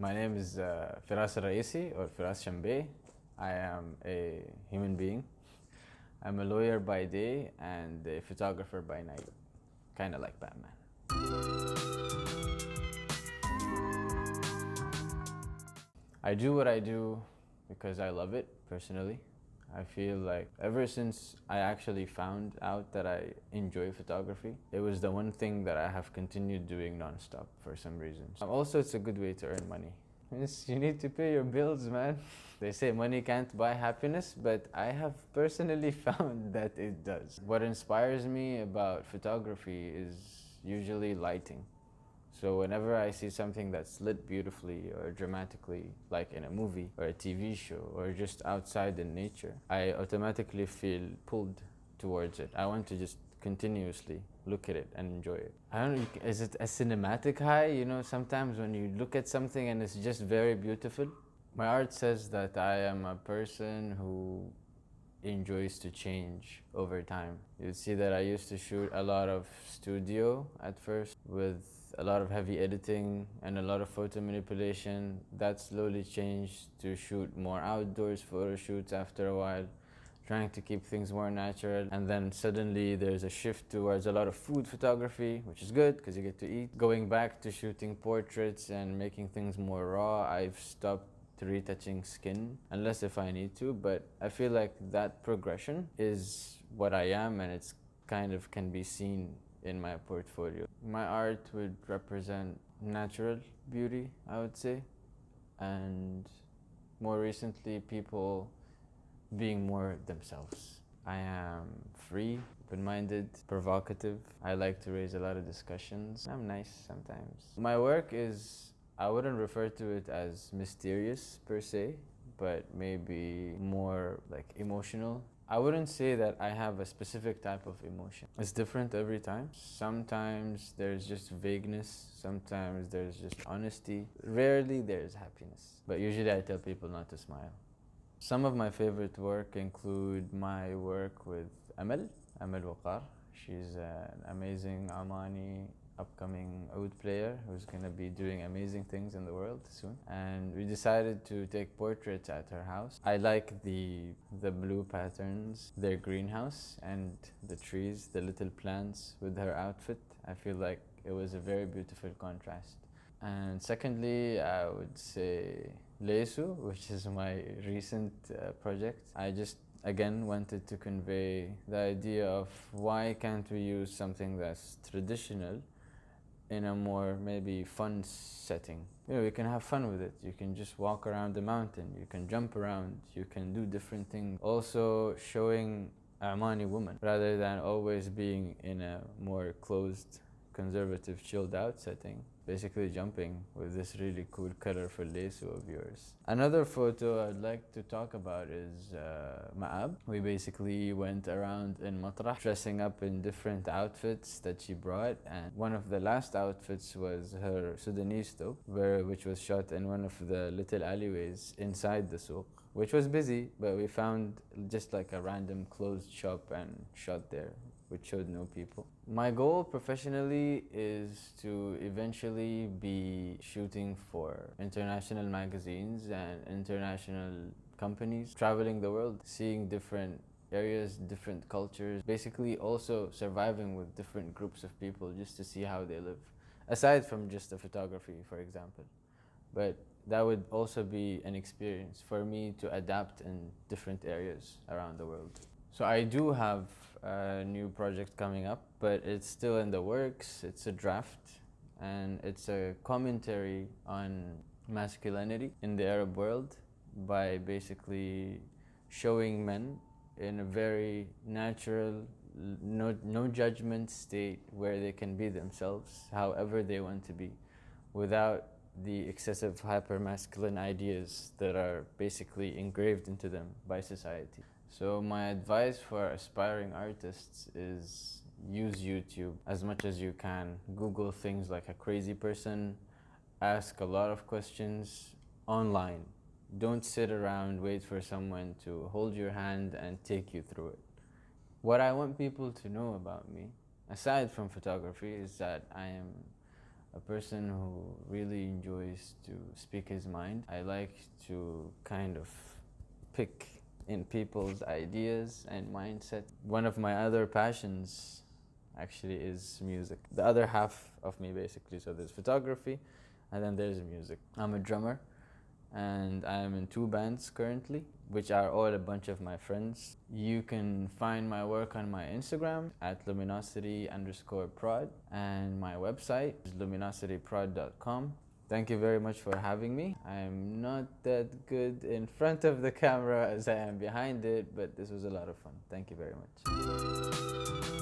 My name is Firas Raisi or Firas Shambay. I am a human being. I'm a lawyer by day and a photographer by night. Kind of like Batman. I do what I do because I love it personally. I feel like ever since I actually found out that I enjoy photography, it was the one thing that I have continued doing nonstop for some reason. Also, it's a good way to earn money. Yes, you need to pay your bills, man. They say money can't buy happiness, but I have personally found that it does. What inspires me about photography is usually lighting. So whenever I see something that's lit beautifully or dramatically, like in a movie or a TV show or just outside in nature, I automatically feel pulled towards it. I want to just continuously look at it and enjoy it. I don't know, is it a cinematic high? You know, sometimes when you look at something and it's just very beautiful. My art says that I am a person who enjoys to change over time. You'd see that I used to shoot a lot of studio at first with a lot of heavy editing and a lot of photo manipulation. That slowly changed to shoot more outdoors photo shoots after a while, trying to keep things more natural. And then suddenly there's a shift towards a lot of food photography, which is good because you get to eat. Going back to shooting portraits and making things more raw, I've stopped retouching skin unless if I need to, but I feel like that progression is what I am, and it's kind of can be seen in my portfolio. My art would represent natural beauty, I would say, and more recently people being more themselves. I am free, open-minded, provocative. I like to raise a lot of discussions. I'm nice sometimes. My work is, I wouldn't refer to it as mysterious per se, but maybe more like emotional. I wouldn't say that I have a specific type of emotion. It's different every time. Sometimes there's just vagueness, sometimes there's just honesty. Rarely there's happiness, but usually I tell people not to smile. Some of my favorite work include my work with Amal Waqar. She's an amazing Omani upcoming oud player who's going to be doing amazing things in the world soon. And we decided to take portraits at her house. I like the blue patterns, their greenhouse, and the trees, the little plants with her outfit. I feel like it was a very beautiful contrast. And secondly, I would say Lesu, which is my recent project. I just again wanted to convey the idea of why can't we use something that's traditional in a more maybe fun setting. You know, you can have fun with it. You can just walk around the mountain, you can jump around, you can do different things. Also showing Omani woman rather than always being in a more closed, conservative, chilled out setting. Basically jumping with this really cool colorful lesu of yours. Another photo I'd like to talk about is Ma'ab. We basically went around in Matrah dressing up in different outfits that she brought, and one of the last outfits was her Sudanese though, which was shot in one of the little alleyways inside the souq, which was busy, but we found just like a random closed shop and shot there, which showed no people. My goal professionally is to eventually be shooting for international magazines and international companies, traveling the world, seeing different areas, different cultures, basically also surviving with different groups of people just to see how they live, aside from just the photography, for example. But that would also be an experience for me to adapt in different areas around the world. So I do have a new project coming up, but it's still in the works. It's a draft, and it's a commentary on masculinity in the Arab world by basically showing men in a very natural, no judgment state where they can be themselves however they want to be, without the excessive hyper-masculine ideas that are basically engraved into them by society. So my advice for aspiring artists is use YouTube as much as you can. Google things like a crazy person, ask a lot of questions online. Don't sit around, wait for someone to hold your hand and take you through it. What I want people to know about me, aside from photography, is that I am a person who really enjoys to speak his mind. I like to kind of pick in people's ideas and mindset. One of my other passions actually is music. The other half of me basically, so there's photography and then there's music. I'm a drummer and I'm in 2 bands currently, which are all a bunch of my friends. You can find my work on my Instagram at luminosity_prod, and my website is luminosityprod.com. Thank you very much for having me. I'm not that good in front of the camera as I am behind it, but this was a lot of fun. Thank you very much.